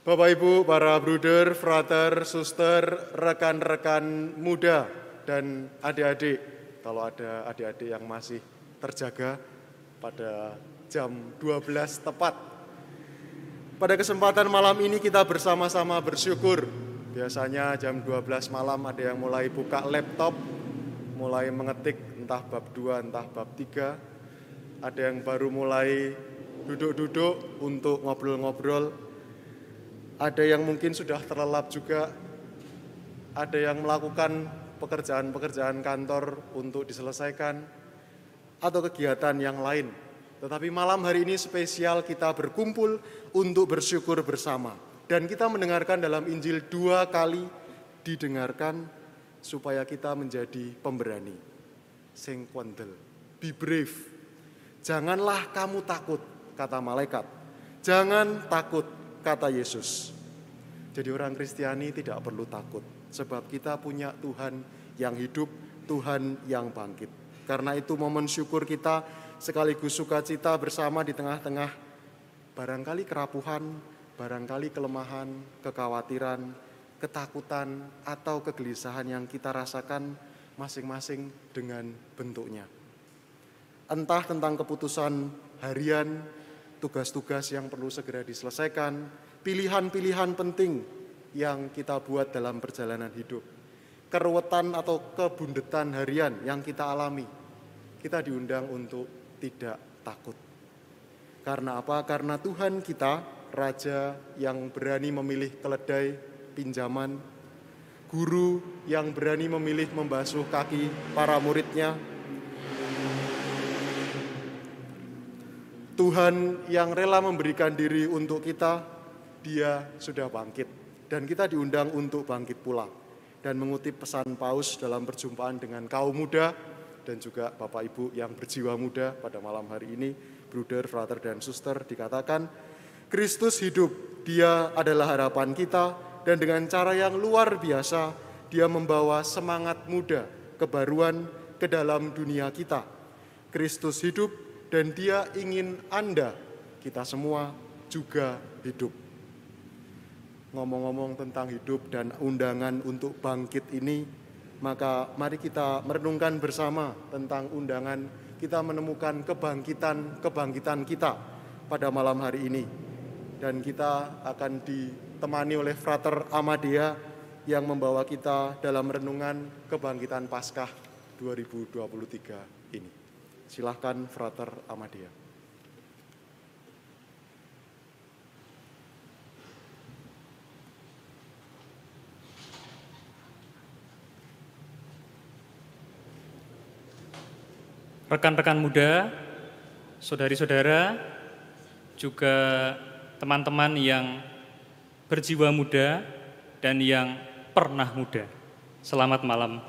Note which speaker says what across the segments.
Speaker 1: Bapak Ibu, para bruder, frater, suster, rekan-rekan muda, dan adik-adik, kalau ada adik-adik yang masih terjaga pada jam 12 tepat. Pada kesempatan malam ini kita bersama-sama bersyukur. Biasanya jam 12 malam ada yang mulai buka laptop, mulai mengetik entah bab 2, entah bab 3. Ada yang baru mulai duduk-duduk untuk ngobrol-ngobrol. Ada yang mungkin sudah terlelap juga, ada yang melakukan pekerjaan-pekerjaan kantor untuk diselesaikan, atau kegiatan yang lain. Tetapi malam hari ini spesial kita berkumpul untuk bersyukur bersama. Dan kita mendengarkan dalam Injil 2 kali didengarkan supaya kita menjadi pemberani. Sing kwendel, be brave. Janganlah kamu takut, kata malaikat. Jangan takut, kata Yesus. Jadi orang Kristiani tidak perlu takut, sebab kita punya Tuhan yang hidup, Tuhan yang bangkit. Karena itu momen syukur kita sekaligus sukacita bersama di tengah-tengah barangkali kerapuhan, barangkali kelemahan, kekhawatiran, ketakutan, atau kegelisahan yang kita rasakan masing-masing dengan bentuknya. Entah tentang keputusan harian, tugas-tugas yang perlu segera diselesaikan, pilihan-pilihan penting yang kita buat dalam perjalanan hidup, keruwetan atau kebundetan harian yang kita alami, kita diundang untuk tidak takut. Karena apa? Karena Tuhan kita, Raja yang berani memilih keledai pinjaman, guru yang berani memilih membasuh kaki para muridnya, Tuhan yang rela memberikan diri untuk kita, Dia sudah bangkit. Dan kita diundang untuk bangkit pula. Dan mengutip pesan Paus dalam perjumpaan dengan kaum muda, dan juga Bapak Ibu yang berjiwa muda pada malam hari ini, bruder, frater, dan suster, dikatakan, Kristus hidup, Dia adalah harapan kita, dan dengan cara yang luar biasa, Dia membawa semangat muda, kebaruan ke dalam dunia kita. Kristus hidup, dan Dia ingin Anda, kita semua juga hidup. Ngomong-ngomong tentang hidup dan undangan untuk bangkit ini, maka mari kita merenungkan bersama tentang undangan kita menemukan kebangkitan kita pada malam hari ini. Dan kita akan ditemani oleh Frater Amadea yang membawa kita dalam renungan kebangkitan Paskah 2023 ini. Silahkan Frater Amadea.
Speaker 2: Rekan-rekan muda, saudari-saudara, juga teman-teman yang berjiwa muda dan yang pernah muda. Selamat malam.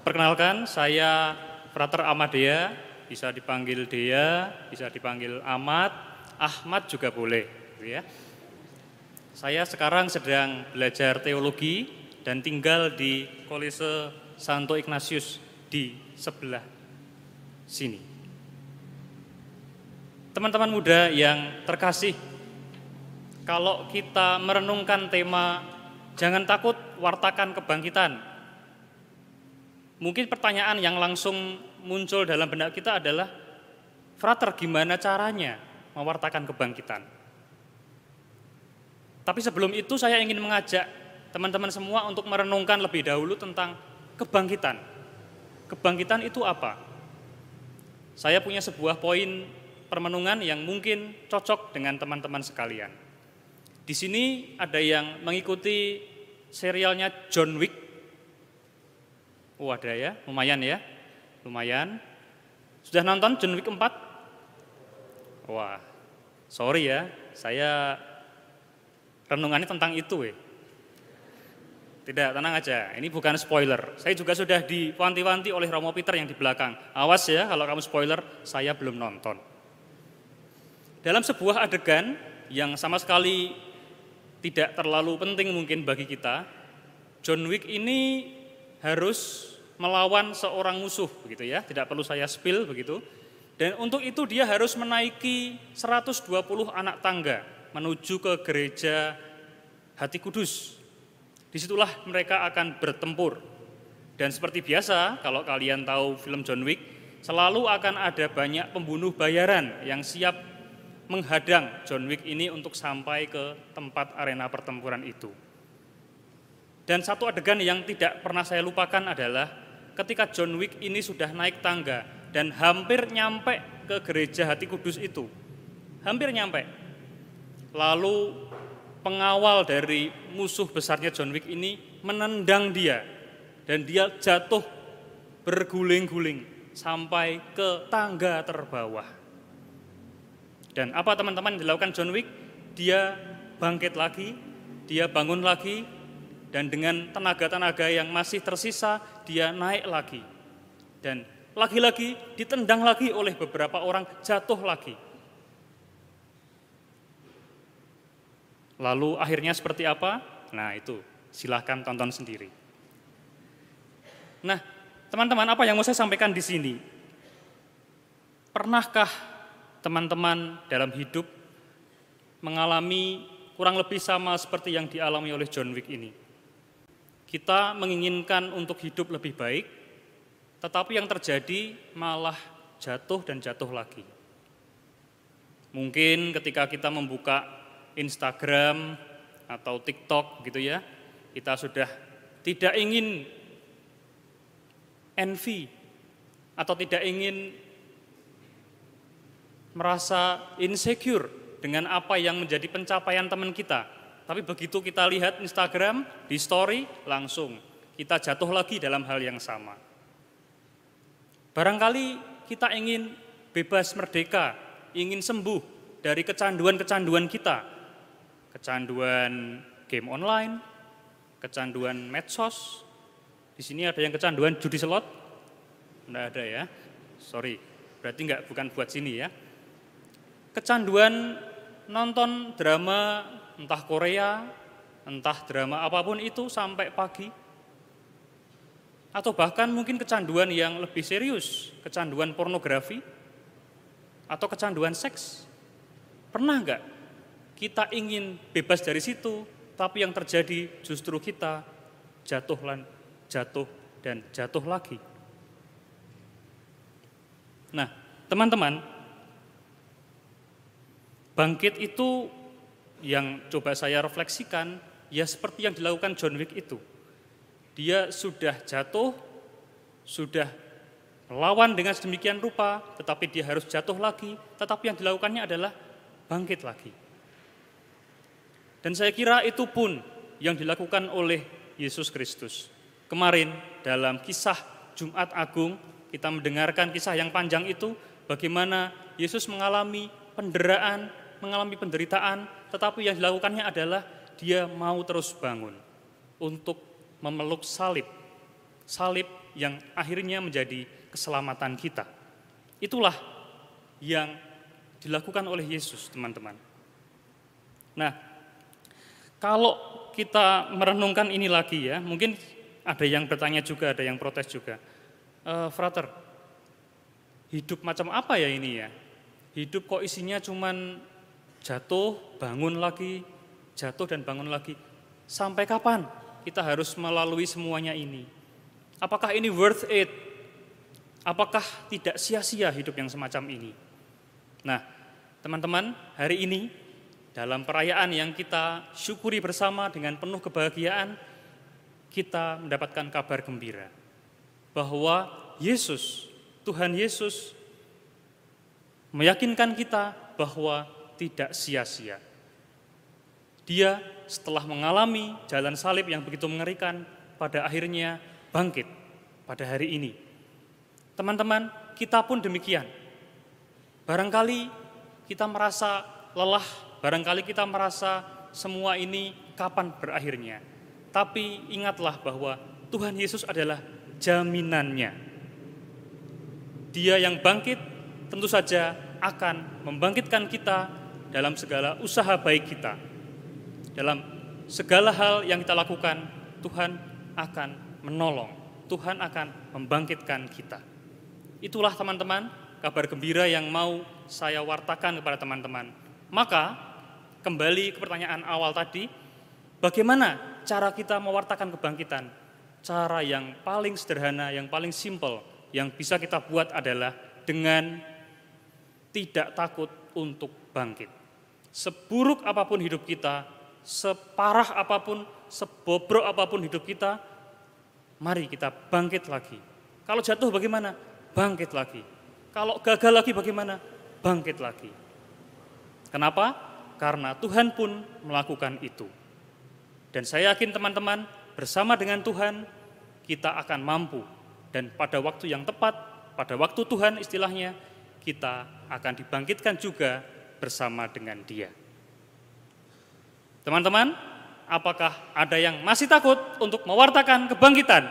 Speaker 2: Perkenalkan, saya Frater Amadea, bisa dipanggil Dea, bisa dipanggil Ahmad juga boleh. Ya. Saya sekarang sedang belajar teologi dan tinggal di Kolese Santo Ignatius di sebelah sini. Teman-teman muda yang terkasih, kalau kita merenungkan tema jangan takut, wartakan kebangkitan, mungkin pertanyaan yang langsung muncul dalam benak kita adalah, Frater, gimana caranya mewartakan kebangkitan? Tapi sebelum itu saya ingin mengajak teman-teman semua untuk merenungkan lebih dahulu tentang kebangkitan. Kebangkitan itu apa? Saya punya sebuah poin permenungan yang mungkin cocok dengan teman-teman sekalian. Di sini ada yang mengikuti serialnya John Wick. Oh ada ya, lumayan ya, lumayan. Sudah nonton John Wick 4? Wah, sorry ya, saya renungannya tentang itu ya. Tidak, tenang aja, ini bukan spoiler. Saya juga sudah diwanti-wanti oleh Romo Peter yang di belakang. Awas ya, kalau kamu spoiler, saya belum nonton. Dalam sebuah adegan yang sama sekali tidak terlalu penting mungkin bagi kita, John Wick ini harus melawan seorang musuh, begitu ya. Tidak perlu saya spill begitu. Dan untuk itu dia harus menaiki 120 anak tangga menuju ke gereja Hati Kudus. Disitulah mereka akan bertempur. Dan seperti biasa, kalau kalian tahu film John Wick, selalu akan ada banyak pembunuh bayaran yang siap menghadang John Wick ini untuk sampai ke tempat arena pertempuran itu. Dan satu adegan yang tidak pernah saya lupakan adalah ketika John Wick ini sudah naik tangga dan hampir nyampe ke gereja Hati Kudus itu. Hampir nyampe. Lalu pengawal dari musuh besarnya John Wick ini menendang dia. Dan dia jatuh berguling-guling sampai ke tangga terbawah. Dan apa teman-teman dilakukan John Wick? Dia bangkit lagi, dia bangun lagi, dan dengan tenaga-tenaga yang masih tersisa, dia naik lagi. Dan lagi-lagi ditendang lagi oleh beberapa orang, jatuh lagi. Lalu akhirnya seperti apa? Nah itu, silahkan tonton sendiri. Nah, teman-teman, apa yang mau saya sampaikan di sini? Pernahkah teman-teman dalam hidup mengalami kurang lebih sama seperti yang dialami oleh John Wick ini? Kita menginginkan untuk hidup lebih baik, tetapi yang terjadi malah jatuh dan jatuh lagi. Mungkin ketika kita membuka Instagram atau TikTok gitu ya, kita sudah tidak ingin envy atau tidak ingin merasa insecure dengan apa yang menjadi pencapaian teman kita. Tapi begitu kita lihat Instagram, di story, langsung kita jatuh lagi dalam hal yang sama. Barangkali kita ingin bebas merdeka, ingin sembuh dari kecanduan-kecanduan kita. Kecanduan game online, kecanduan medsos. Di sini ada yang kecanduan judi slot? Enggak ada ya, sorry, berarti bukan buat sini ya. Kecanduan nonton drama, entah Korea, entah drama apapun itu sampai pagi. Atau bahkan mungkin kecanduan yang lebih serius, kecanduan pornografi, atau kecanduan seks. Pernah enggak kita ingin bebas dari situ, tapi yang terjadi justru kita jatuh dan jatuh lagi. Nah, teman-teman, bangkit itu yang coba saya refleksikan, ya seperti yang dilakukan John Wick itu. Dia sudah jatuh, sudah melawan dengan sedemikian rupa, tetapi dia harus jatuh lagi, tetapi yang dilakukannya adalah bangkit lagi. Dan saya kira itu pun yang dilakukan oleh Yesus Kristus. Kemarin dalam kisah Jumat Agung, kita mendengarkan kisah yang panjang itu, bagaimana Yesus mengalami penderaan, mengalami penderitaan, tetapi yang dilakukannya adalah dia mau terus bangun untuk memeluk salib. Salib yang akhirnya menjadi keselamatan kita. Itulah yang dilakukan oleh Yesus, teman-teman. Nah, kalau kita merenungkan ini lagi ya, mungkin ada yang bertanya juga, ada yang protes juga. Frater, hidup macam apa ya ini ya? Hidup kok isinya cuman jatuh, bangun lagi, jatuh dan bangun lagi. Sampai kapan kita harus melalui semuanya ini? Apakah ini worth it? Apakah tidak sia-sia hidup yang semacam ini? Nah, teman-teman, hari ini dalam perayaan yang kita syukuri bersama dengan penuh kebahagiaan, kita mendapatkan kabar gembira bahwa Yesus, Tuhan Yesus, meyakinkan kita bahwa tidak sia-sia. Dia setelah mengalami jalan salib yang begitu mengerikan, pada akhirnya bangkit pada hari ini. Teman-teman, kita pun demikian. Barangkali kita merasa lelah, barangkali kita merasa semua ini kapan berakhirnya. Tapi ingatlah bahwa Tuhan Yesus adalah jaminannya. Dia yang bangkit tentu saja akan membangkitkan kita dalam segala usaha baik kita. Dalam segala hal yang kita lakukan, Tuhan akan menolong, Tuhan akan membangkitkan kita. Itulah teman-teman kabar gembira yang mau saya wartakan kepada teman-teman. Maka kembali ke pertanyaan awal tadi, bagaimana cara kita mewartakan kebangkitan? Cara yang paling sederhana, yang paling simpel, yang bisa kita buat adalah dengan tidak takut untuk bangkit. Seburuk apapun hidup kita, separah apapun, sebobrok apapun hidup kita, mari kita bangkit lagi. Kalau jatuh bagaimana? Bangkit lagi. Kalau gagal lagi bagaimana? Bangkit lagi. Kenapa? Karena Tuhan pun melakukan itu. Dan saya yakin teman-teman, bersama dengan Tuhan, kita akan mampu. Dan pada waktu yang tepat, pada waktu Tuhan istilahnya, kita akan dibangkitkan juga bersama dengan Dia. Teman-teman, apakah ada yang masih takut untuk mewartakan kebangkitan?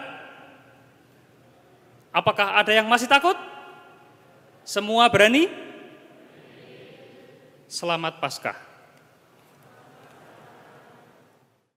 Speaker 2: Apakah ada yang masih takut? Semua berani? Selamat Paskah.